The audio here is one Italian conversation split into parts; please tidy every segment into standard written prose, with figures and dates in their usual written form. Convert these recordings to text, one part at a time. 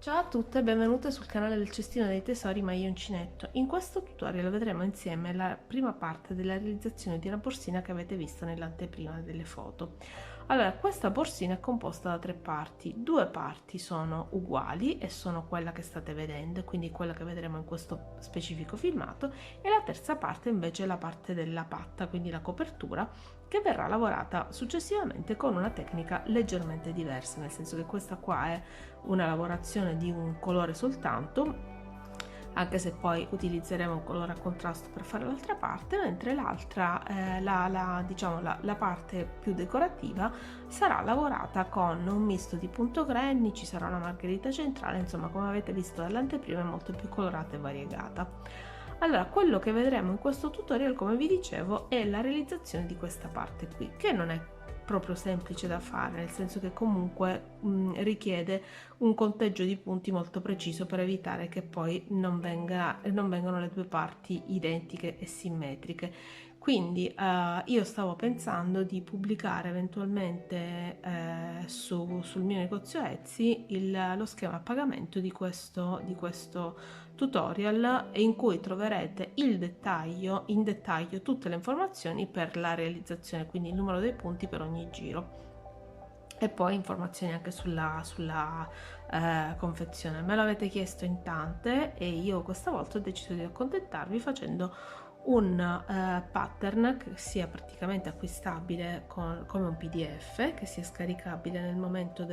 Ciao a tutte e benvenute sul canale del Cestino dei Tesori Maglioncinetto. In questo tutorial vedremo insieme la prima parte della realizzazione di una borsina che avete visto nell'anteprima delle foto. Allora, questa borsina è composta da tre parti. Due parti sono uguali e sono quella che state vedendo, quindi quella che vedremo in questo specifico filmato, e la terza parte invece è la parte della patta, quindi la copertura, che verrà lavorata successivamente con una tecnica leggermente diversa, nel senso che questa qua è una lavorazione di un colore soltanto, anche se poi utilizzeremo un colore a contrasto per fare l'altra parte, mentre l'altra, la parte più decorativa, sarà lavorata con un misto di punto granny, ci sarà una margherita centrale, insomma come avete visto dall'anteprima è molto più colorata e variegata. Allora, quello che vedremo in questo tutorial, come vi dicevo, è la realizzazione di questa parte qui, che non è proprio semplice da fare, nel senso che comunque richiede un conteggio di punti molto preciso per evitare che poi non vengano le due parti identiche e simmetriche. Quindi io stavo pensando di pubblicare eventualmente sul mio negozio Etsy lo schema a pagamento di questo tutorial, in cui troverete in dettaglio tutte le informazioni per la realizzazione, quindi il numero dei punti per ogni giro e poi informazioni anche sulla confezione. Me l'avete chiesto in tante e io questa volta ho deciso di accontentarvi facendo un pattern che sia praticamente acquistabile come un PDF, che sia scaricabile nel momento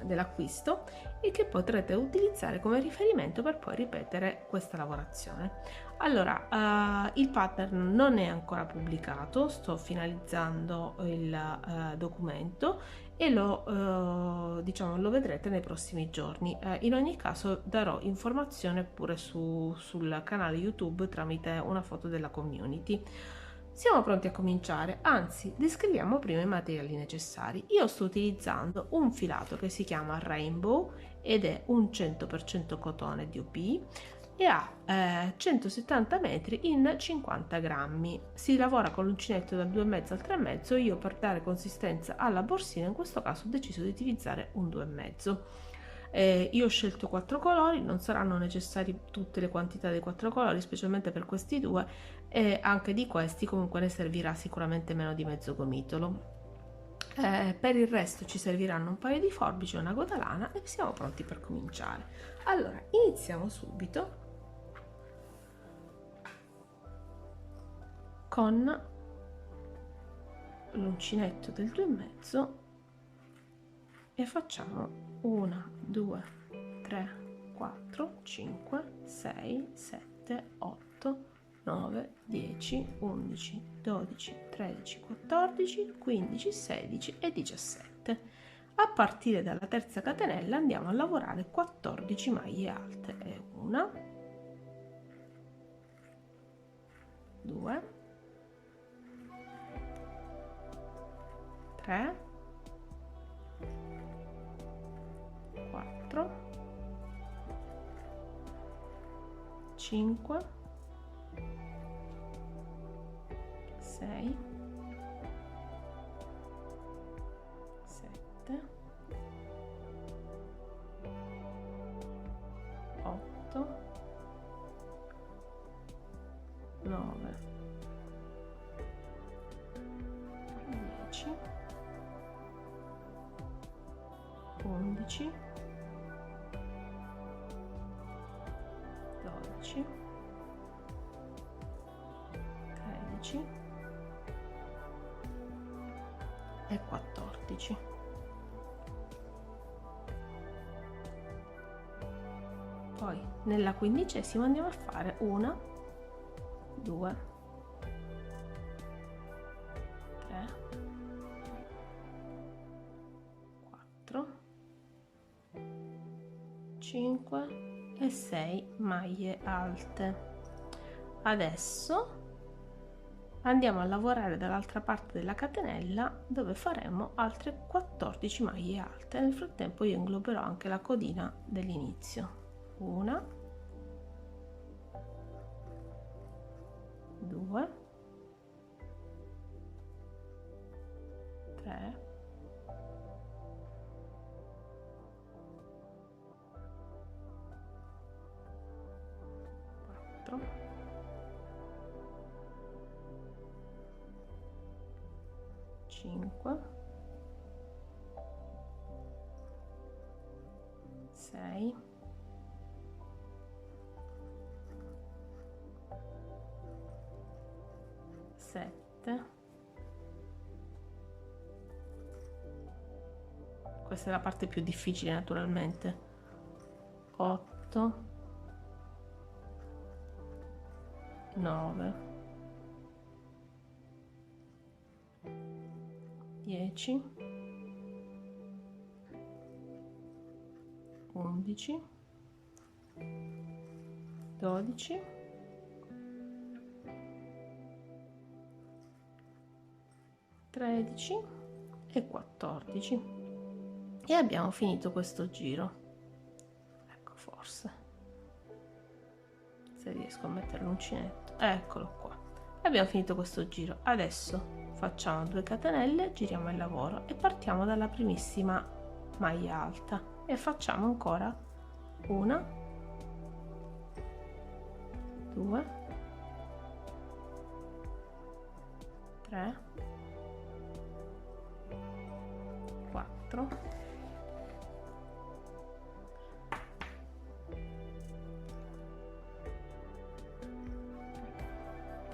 dell'acquisto e che potrete utilizzare come riferimento per poi ripetere questa lavorazione. Allora, il pattern non è ancora pubblicato, sto finalizzando il documento e lo vedrete nei prossimi giorni. In ogni caso darò informazione pure sul canale YouTube tramite una foto della community. Siamo pronti a cominciare, anzi descriviamo prima i materiali necessari. Io sto utilizzando un filato che si chiama Rainbow ed è un 100% cotone DOP e ha 170 metri in 50 grammi. Si lavora con l'uncinetto dal 2,5 al 3,5. Io, per dare consistenza alla borsina, in questo caso ho deciso di utilizzare un 2,5. Io ho scelto 4 colori, non saranno necessari tutte le quantità dei 4 colori, specialmente per questi due, e anche di questi comunque ne servirà sicuramente meno di mezzo gomitolo. Per il resto ci serviranno un paio di forbici e una godalana e siamo pronti per cominciare. Allora, iniziamo subito con l'uncinetto del 2,5 e facciamo 1, 2, 3, 4, 5, 6, 7, 8, 9, 10, 11, 12, 13, 14, 15, 16 e 17. A partire dalla terza catenella andiamo a lavorare 14 maglie alte. E 1, 2, 3, 4, 5, 6, 7, 8, 9, 10, 11, 12, 13 e 14. Poi nella quindicesima andiamo a fare 1, 2, 3, 4, 5 e 6 maglie alte. Adesso andiamo a lavorare dall'altra parte della catenella, dove faremo altre 14 maglie alte. Nel frattempo io ingloberò anche la codina dell'inizio. 1, 2, 3, 5, 6, 7, questa è la parte più difficile naturalmente, 8, 9, 10, 11, 12, 13 e 14 e abbiamo finito questo giro. Ecco, forse se riesco a mettere l'uncinetto, eccolo qua, abbiamo finito questo giro. Adesso facciamo 2 catenelle, giriamo il lavoro e partiamo dalla primissima maglia alta e facciamo ancora 1, 2, 3, 4,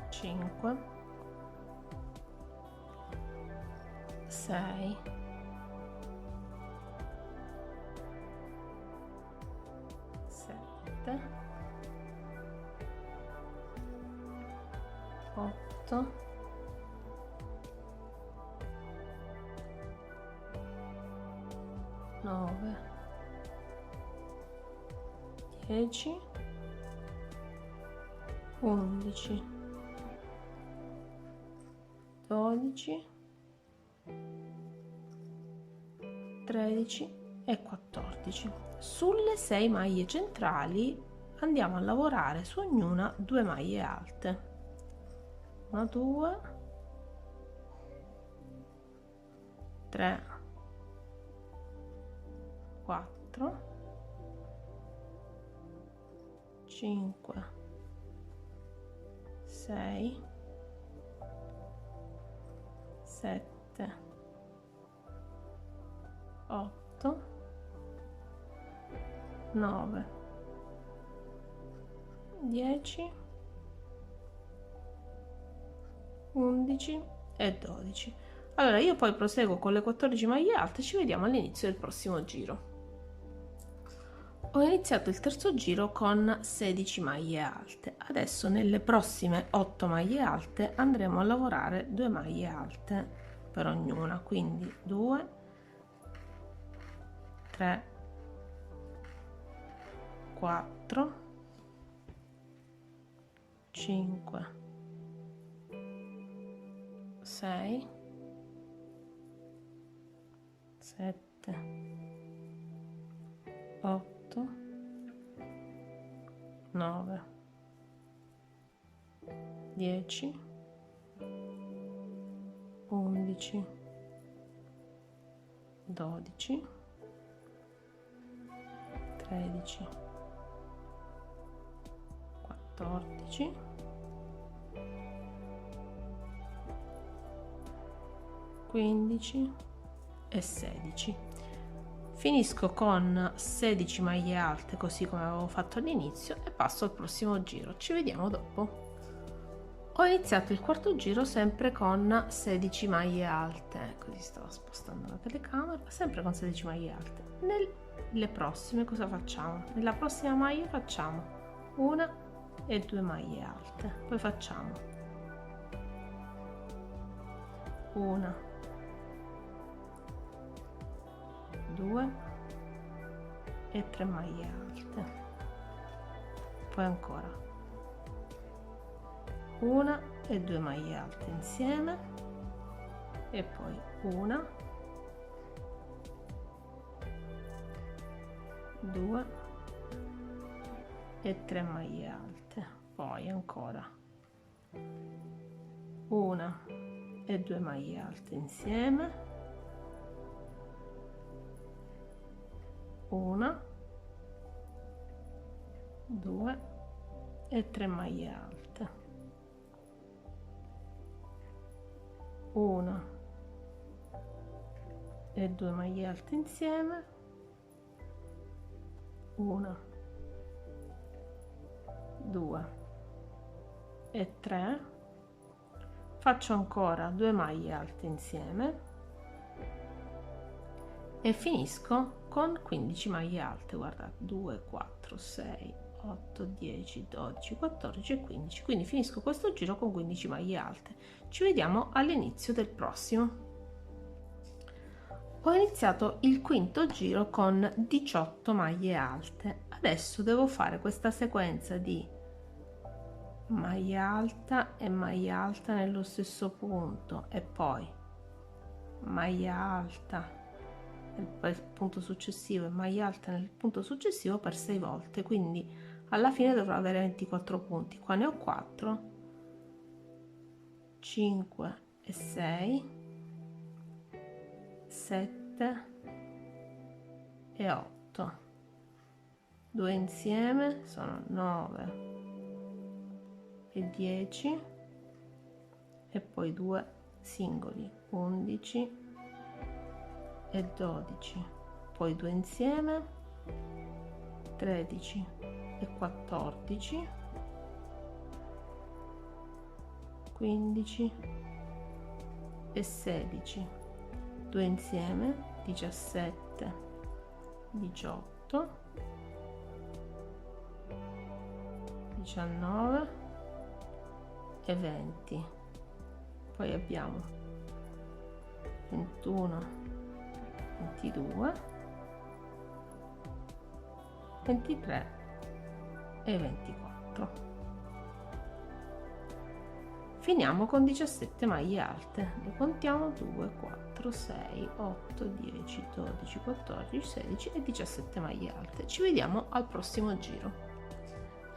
5, 6, 7, 8, 9, 10, 11, 12, 13 e 14. Sulle 6 maglie centrali andiamo a lavorare su ognuna 2 maglie alte, 1, 2, 3, 4, 5, 6, 7, 8, 9, 10, 11 e 12. Allora io poi proseguo con le 14 maglie alte, ci vediamo all'inizio del prossimo giro. Ho iniziato il terzo giro con 16 maglie alte. Adesso nelle prossime 8 maglie alte andremo a lavorare 2 maglie alte per ognuna, quindi 2, 3, 4, 5, 6, 7, 8, 9, 10, 11, 12, 13, 14, 15 e 16. Finisco con 16 maglie alte così come avevo fatto all'inizio e passo al prossimo giro. Ci vediamo dopo. Ho iniziato il quarto giro sempre con 16 maglie alte, così stavo spostando la telecamera, sempre con 16 maglie alte. Nelle prossime cosa facciamo? Nella prossima maglia facciamo una e 2 maglie alte, poi facciamo una, 2 e 3 maglie alte, poi ancora una e 2 maglie alte insieme e poi una, 2 e 3 maglie alte, poi ancora una e 2 maglie alte insieme, una, 2 e 3 maglie alte, una e 2 maglie alte insieme, una, 2 e 3, faccio ancora 2 maglie alte insieme e finisco con 15 maglie alte. Guardate, 2 4 6 8 10 12 14 e 15, quindi finisco questo giro con 15 maglie alte. Ci vediamo all'inizio del prossimo. Ho iniziato il quinto giro con 18 maglie alte. Adesso devo fare questa sequenza di maglia alta e maglia alta nello stesso punto e poi maglia alta nel punto successivo e maglia alta nel punto successivo per 6 volte, quindi alla fine dovrò avere 24 punti. Qua ne ho 4, 5 e 6, 7 e 8, 2 insieme sono 9 e 10 e poi 2 singoli, 11 e 12, poi 2 insieme, 13 e 14, 15 e 16, 2 insieme, 17, 18, 19 e 20, poi abbiamo 21, 22, 23 e 24. Finiamo con 17 maglie alte, le contiamo: 2 4 6 8 10 12 14 16 e 17 maglie alte. Ci vediamo al prossimo giro.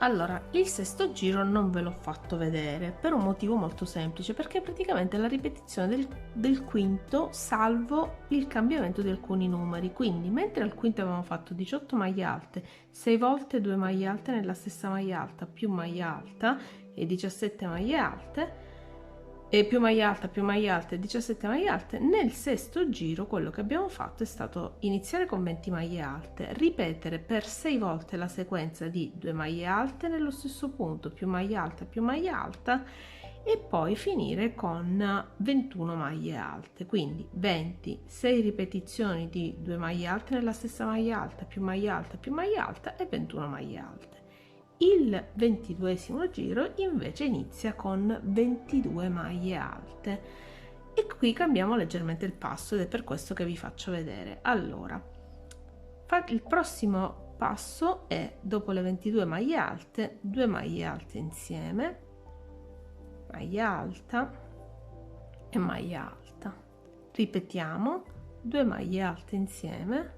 Allora, il sesto giro non ve l'ho fatto vedere per un motivo molto semplice, perché praticamente la ripetizione del quinto salvo il cambiamento di alcuni numeri. Quindi mentre al quinto avevamo fatto 18 maglie alte, 6 volte 2 maglie alte nella stessa maglia alta più maglia alta e 17 maglie alte, e più maglia alta e 17 maglie alte, nel sesto giro quello che abbiamo fatto è stato iniziare con 20 maglie alte, ripetere per 6 volte la sequenza di 2 maglie alte nello stesso punto più maglia alta e poi finire con 21 maglie alte. Quindi 20, 6 ripetizioni di 2 maglie alte nella stessa maglia alta più maglia alta e 21 maglie alte. Il 22esimo giro invece inizia con 22 maglie alte e qui cambiamo leggermente il passo ed è per questo che vi faccio vedere. Allora, il prossimo passo è, dopo le 22 maglie alte, 2 maglie alte insieme, maglia alta e maglia alta. Ripetiamo: 2 maglie alte insieme,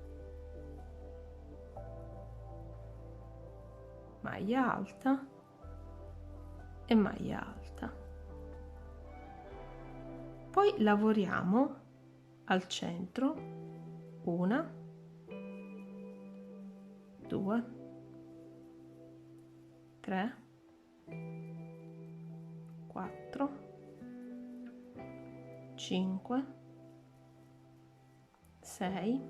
maglia alta e maglia alta. Poi lavoriamo al centro: 1 2 3 4 5 6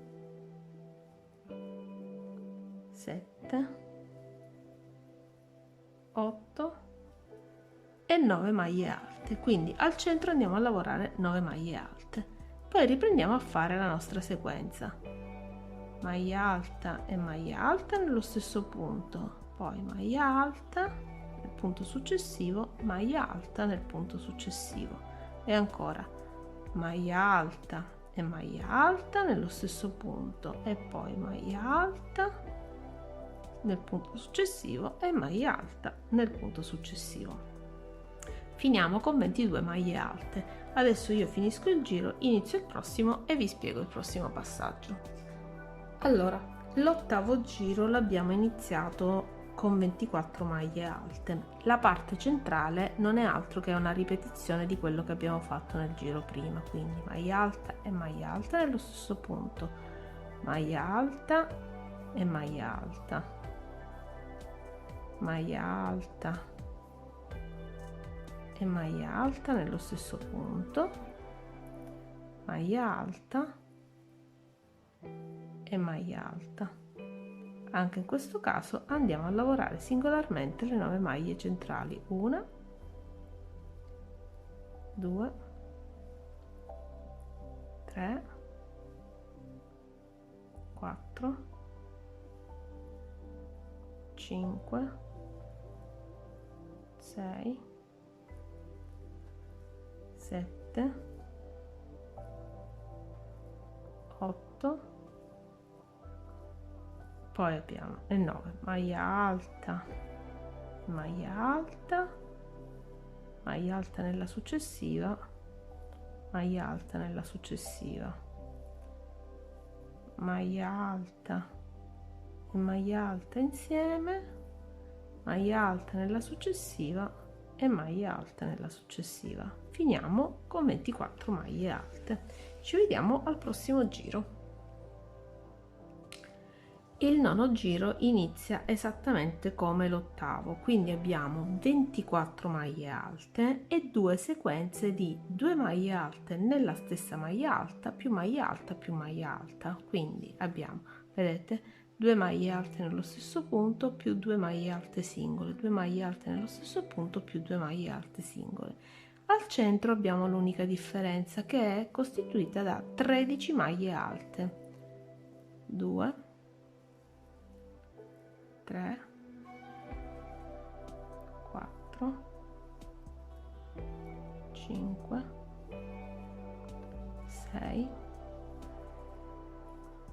7 8 e 9 maglie alte. Quindi al centro andiamo a lavorare 9 maglie alte, poi riprendiamo a fare la nostra sequenza: maglia alta e maglia alta nello stesso punto, poi maglia alta nel punto successivo, maglia alta nel punto successivo e ancora maglia alta e maglia alta nello stesso punto e poi maglia alta nel punto successivo e maglia alta nel punto successivo. Finiamo con 22 maglie alte. Adesso io finisco il giro, inizio il prossimo e vi spiego il prossimo passaggio. Allora, l'ottavo giro l'abbiamo iniziato con 24 maglie alte. La parte centrale non è altro che una ripetizione di quello che abbiamo fatto nel giro prima, quindi maglia alta e maglia alta nello stesso punto, maglia alta e maglia alta, maglia alta e maglia alta nello stesso punto, maglia alta e maglia alta. Anche in questo caso andiamo a lavorare singolarmente le 9 maglie centrali. 1, 2, 3, 4, 5, 6, 7, 8, poi abbiamo le 9, maglia alta, maglia alta, maglia alta nella successiva, maglia alta nella successiva, maglia alta e maglia alta insieme, maglia alta nella successiva e maglia alta nella successiva. Finiamo con 24 maglie alte. Ci vediamo al prossimo giro. Il nono giro inizia esattamente come l'ottavo, quindi abbiamo 24 maglie alte e 2 sequenze di 2 maglie alte nella stessa maglia alta più maglia alta più maglia alta. Quindi abbiamo, vedete, 2 maglie alte nello stesso punto più 2 maglie alte singole, 2 maglie alte nello stesso punto più 2 maglie alte singole. Al centro abbiamo l'unica differenza, che è costituita da 13 maglie alte. 2, 3, 4, 5, 6,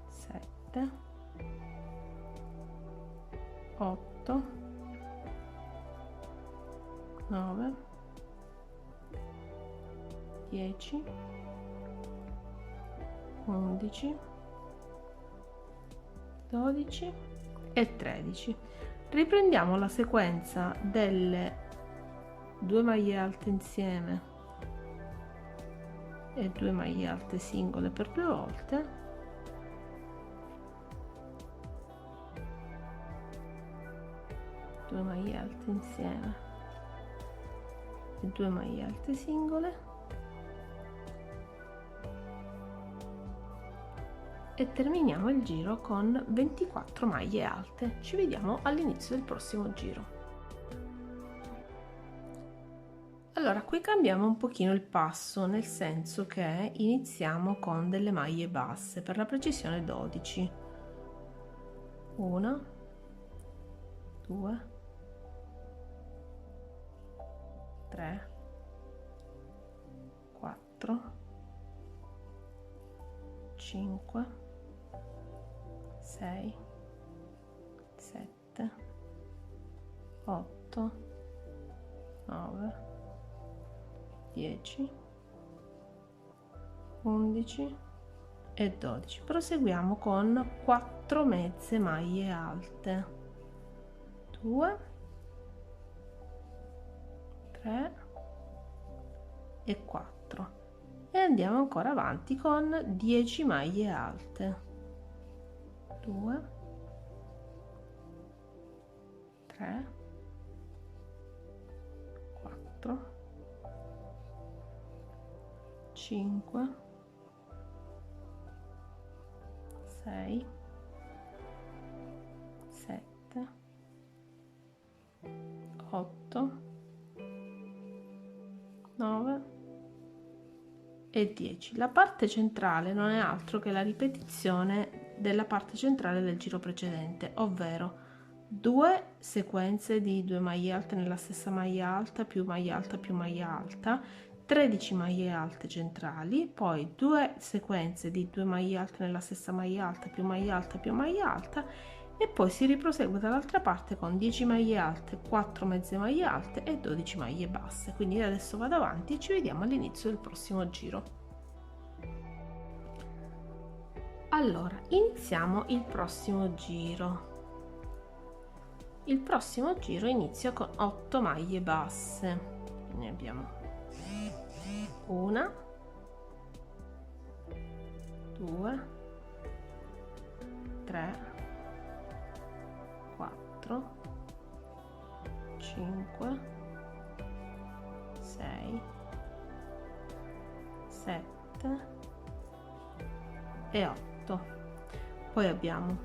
7, 8, 9, 10, 11, 12 e 13. Riprendiamo la sequenza delle 2 maglie alte insieme e 2 maglie alte singole per 2 volte, due maglie alte insieme e 2 maglie alte singole, e terminiamo il giro con 24 maglie alte. Ci vediamo all'inizio del prossimo giro. Allora, qui cambiamo un pochino il passo, nel senso che iniziamo con delle maglie basse, per la precisione 12. 1, 2, 3, 4, 5, 6, 7, 8, 9, 10, 11 e 12. Proseguiamo con 4 mezze maglie alte. 2, 3 e 4. E andiamo ancora avanti con 10 maglie alte. 2, 3, 4, 5, 6, 7, 8, 9 e 10. La parte centrale non è altro che la ripetizione della parte centrale del giro precedente, ovvero 2 sequenze di 2 maglie alte nella stessa maglia alta più maglia alta più maglia alta, 13 maglie alte centrali, poi 2 sequenze di 2 maglie alte nella stessa maglia alta più maglia alta più maglia alta, e poi si riprosegue dall'altra parte con 10 maglie alte, 4 mezze maglie alte e 12 maglie basse. Quindi adesso vado avanti e ci vediamo all'inizio del prossimo giro. Allora, iniziamo il prossimo giro. Il prossimo giro inizia con 8 maglie basse. Ne abbiamo 1, 2, 3, 4, 5, 6, 7 e 8. Poi abbiamo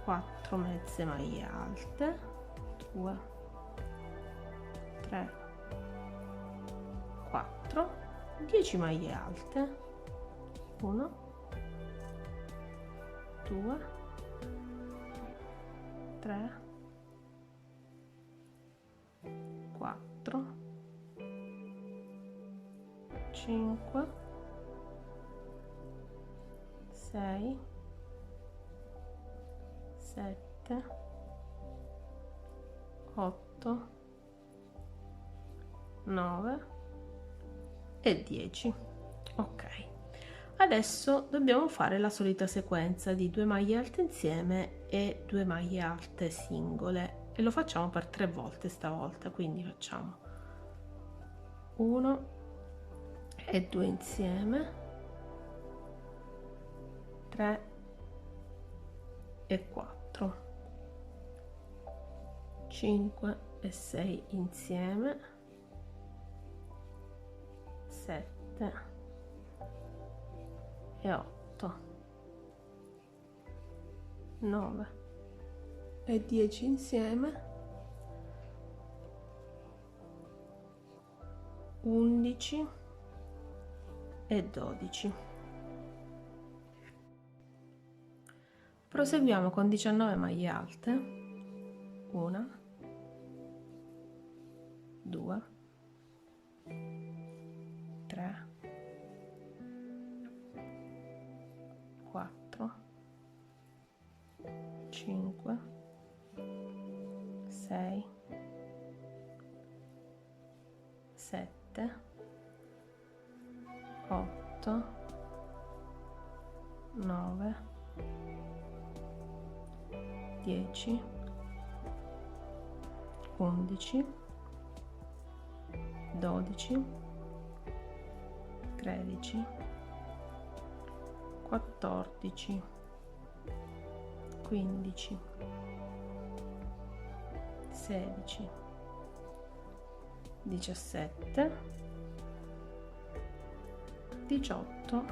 4 mezze maglie alte, 2, 3, 4, 10 maglie alte, 1, 2, 3, 4, 5, 6, 7, 8, 9 e 10. Ok, adesso dobbiamo fare la solita sequenza di 2 maglie alte insieme e 2 maglie alte singole, e lo facciamo per 3 volte stavolta, quindi facciamo 1 e 2 insieme, 3 e 4, 5 e 6 insieme, 7 e 8, 9 e 10 insieme, 11 e 12. Proseguiamo con 19 maglie alte, 1, 2, 3, 4, 5, 6, 7, 8, 9, 10, 11, 12, 13, 14, 15, 16, 17, 18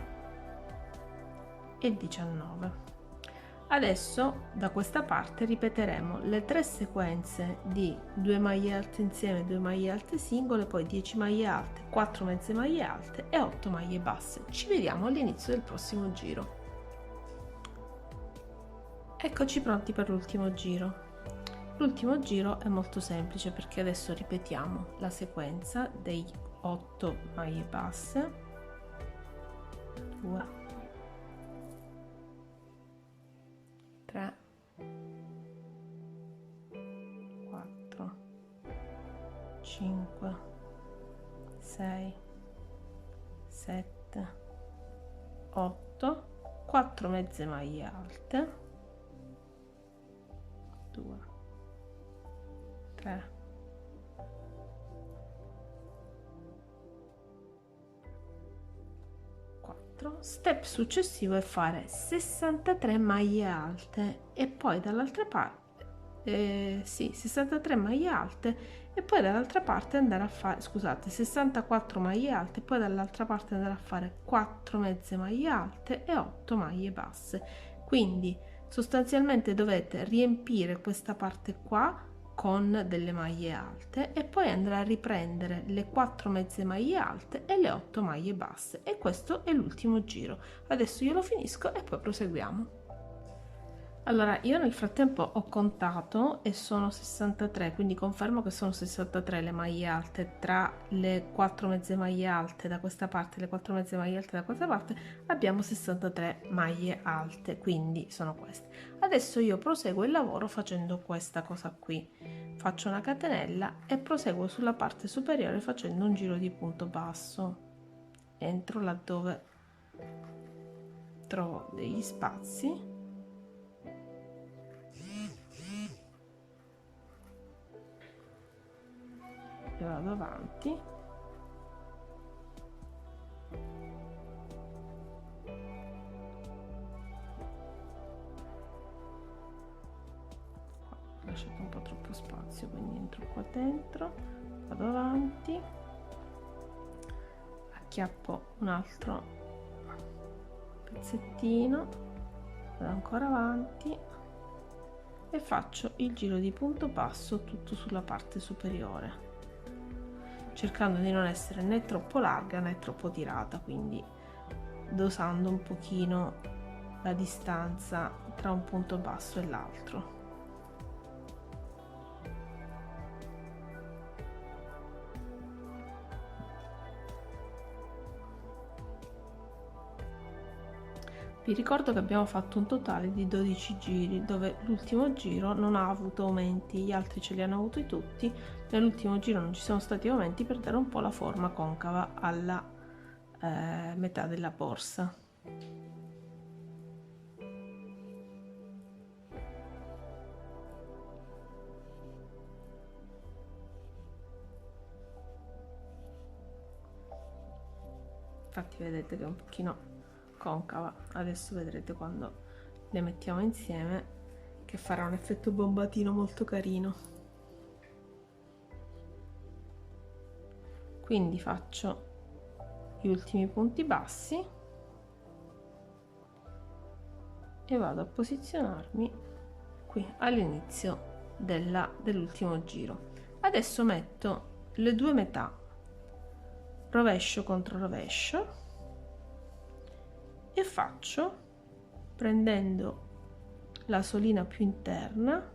e 19. Adesso da questa parte ripeteremo le 3 sequenze di 2 maglie alte insieme, 2 maglie alte singole, poi 10 maglie alte, 4 mezze maglie alte e 8 maglie basse. Ci vediamo all'inizio del prossimo giro. Eccoci pronti per l'ultimo giro. L'ultimo giro è molto semplice perché adesso ripetiamo la sequenza dei 8 maglie basse, 2, 3, 4, 5, 6, 7, 8, 4 mezze maglie alte, 2, 3, 4. Step successivo è fare 63 maglie alte e poi dall'altra parte 63 maglie alte e poi dall'altra parte andare a fare, scusate, 64 maglie alte e poi dall'altra parte andare a fare 4 mezze maglie alte e 8 maglie basse. Quindi sostanzialmente dovete riempire questa parte qua con delle maglie alte e poi andrà a riprendere le 4 mezze maglie alte e le 8 maglie basse, e questo è l'ultimo giro. Adesso io lo finisco e poi proseguiamo. Allora, io nel frattempo ho contato e sono 63, quindi confermo che sono 63 le maglie alte tra le 4 mezze maglie alte da questa parte e le 4 mezze maglie alte da questa parte. Abbiamo 63 maglie alte, quindi sono queste. Adesso io proseguo il lavoro facendo questa cosa qui. Faccio una catenella e proseguo sulla parte superiore facendo un giro di punto basso. Entro laddove trovo degli spazi e vado avanti, lasciato un po' troppo spazio, quindi entro qua dentro, vado avanti, acchiappo un altro pezzettino, vado ancora avanti e faccio il giro di punto basso tutto sulla parte superiore, cercando di non essere né troppo larga né troppo tirata, quindi dosando un pochino la distanza tra un punto basso e l'altro. Vi ricordo che abbiamo fatto un totale di 12 giri, dove l'ultimo giro non ha avuto aumenti, gli altri ce li hanno avuti tutti, nell'ultimo giro non ci sono stati aumenti per dare un po' la forma concava alla metà della borsa. Infatti vedete che è un pochino concava, adesso vedrete quando le mettiamo insieme che farà un effetto bombatino molto carino. Quindi faccio gli ultimi punti bassi e vado a posizionarmi qui all'inizio dell'ultimo giro. Adesso metto le due metà, rovescio contro rovescio, e faccio, prendendo la solina più interna,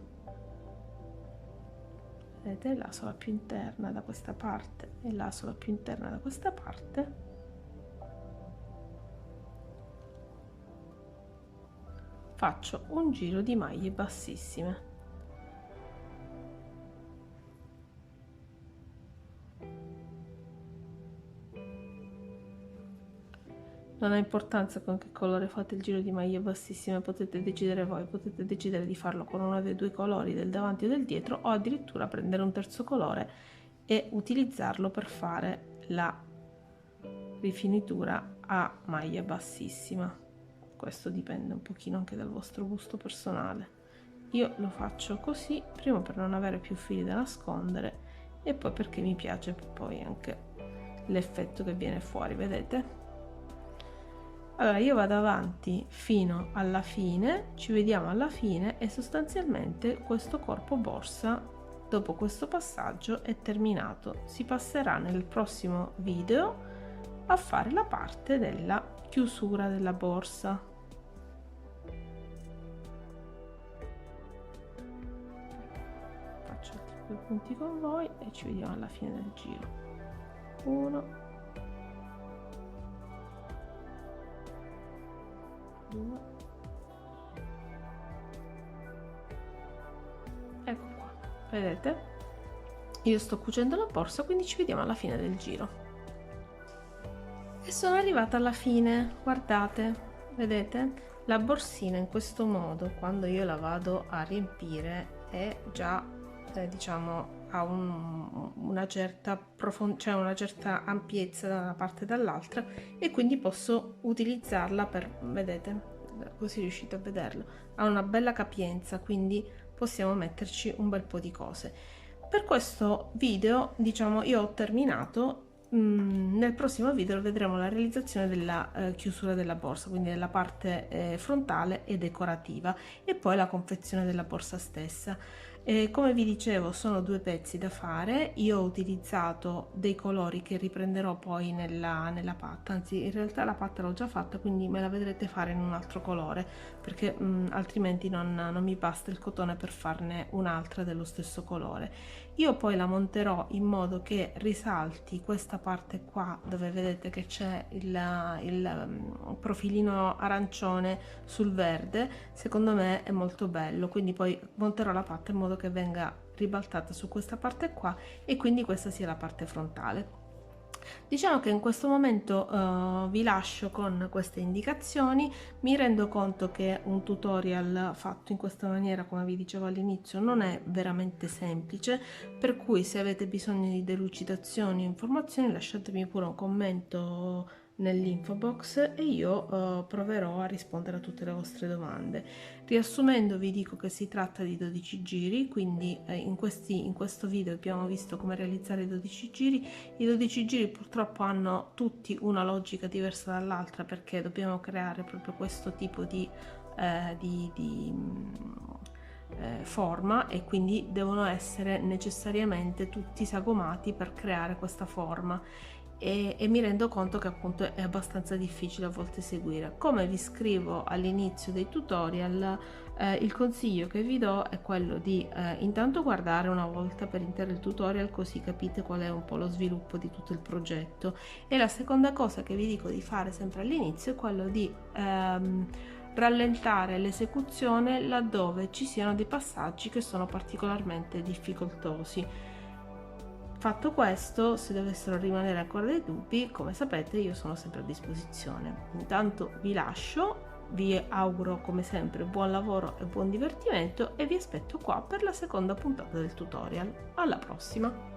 vedete, la sola più interna da questa parte e la sola più interna da questa parte, faccio un giro di maglie bassissime. Non ha importanza con che colore fate il giro di maglie bassissime, potete decidere voi, potete decidere di farlo con uno dei due colori del davanti o del dietro, o addirittura prendere un terzo colore e utilizzarlo per fare la rifinitura a maglia bassissima. Questo dipende un pochino anche dal vostro gusto personale. Io lo faccio così, prima per non avere più fili da nascondere e poi perché mi piace poi anche l'effetto che viene fuori, vedete? Allora io vado avanti fino alla fine, ci vediamo alla fine, e sostanzialmente questo corpo borsa dopo questo passaggio è terminato. Si passerà nel prossimo video a fare la parte della chiusura della borsa. Faccio altri due punti con voi e ci vediamo alla fine del giro. 1, 2, ecco qua, vedete, io sto cucendo la borsa, quindi ci vediamo alla fine del giro e sono arrivata alla fine. Guardate, vedete, la borsina in questo modo, quando io la vado a riempire, è già diciamo ha una certa cioè una certa ampiezza da una parte e dall'altra, e quindi posso utilizzarla per, vedete, così riuscite a vederlo, ha una bella capienza, quindi possiamo metterci un bel po' di cose. Per questo video, diciamo, io ho terminato. Nel prossimo video vedremo la realizzazione della chiusura della borsa, quindi della parte frontale e decorativa, e poi la confezione della borsa stessa. Come vi dicevo, sono due pezzi da fare. Io ho utilizzato dei colori che riprenderò poi nella patta, anzi in realtà la patta l'ho già fatta, quindi me la vedrete fare in un altro colore, perché altrimenti non mi basta il cotone per farne un'altra dello stesso colore. Io poi la monterò in modo che risalti questa parte qua, dove vedete che c'è il profilino arancione sul verde. Secondo me è molto bello, quindi poi monterò la patta in modo che venga ribaltata su questa parte qua e quindi questa sia la parte frontale. Diciamo che in questo momento vi lascio con queste indicazioni. Mi rendo conto che un tutorial fatto in questa maniera, come vi dicevo all'inizio, non è veramente semplice, per cui se avete bisogno di delucidazioni o informazioni lasciatemi pure un commento nell'info box e io proverò a rispondere a tutte le vostre domande. Riassumendo, vi dico che si tratta di 12 giri, quindi in questo video abbiamo visto come realizzare i 12 giri. I 12 giri purtroppo hanno tutti una logica diversa dall'altra, perché dobbiamo creare proprio questo tipo di forma, e quindi devono essere necessariamente tutti sagomati per creare questa forma, e mi rendo conto che appunto è abbastanza difficile a volte seguire. Come vi scrivo all'inizio dei tutorial, il consiglio che vi do è quello di intanto guardare una volta per intero il tutorial, così capite qual è un po' lo sviluppo di tutto il progetto. E la seconda cosa che vi dico di fare sempre all'inizio è quello di rallentare l'esecuzione laddove ci siano dei passaggi che sono particolarmente difficoltosi. Fatto questo, se dovessero rimanere ancora dei dubbi, come sapete io sono sempre a disposizione. Intanto vi lascio, vi auguro come sempre buon lavoro e buon divertimento, e vi aspetto qua per la seconda puntata del tutorial. Alla prossima!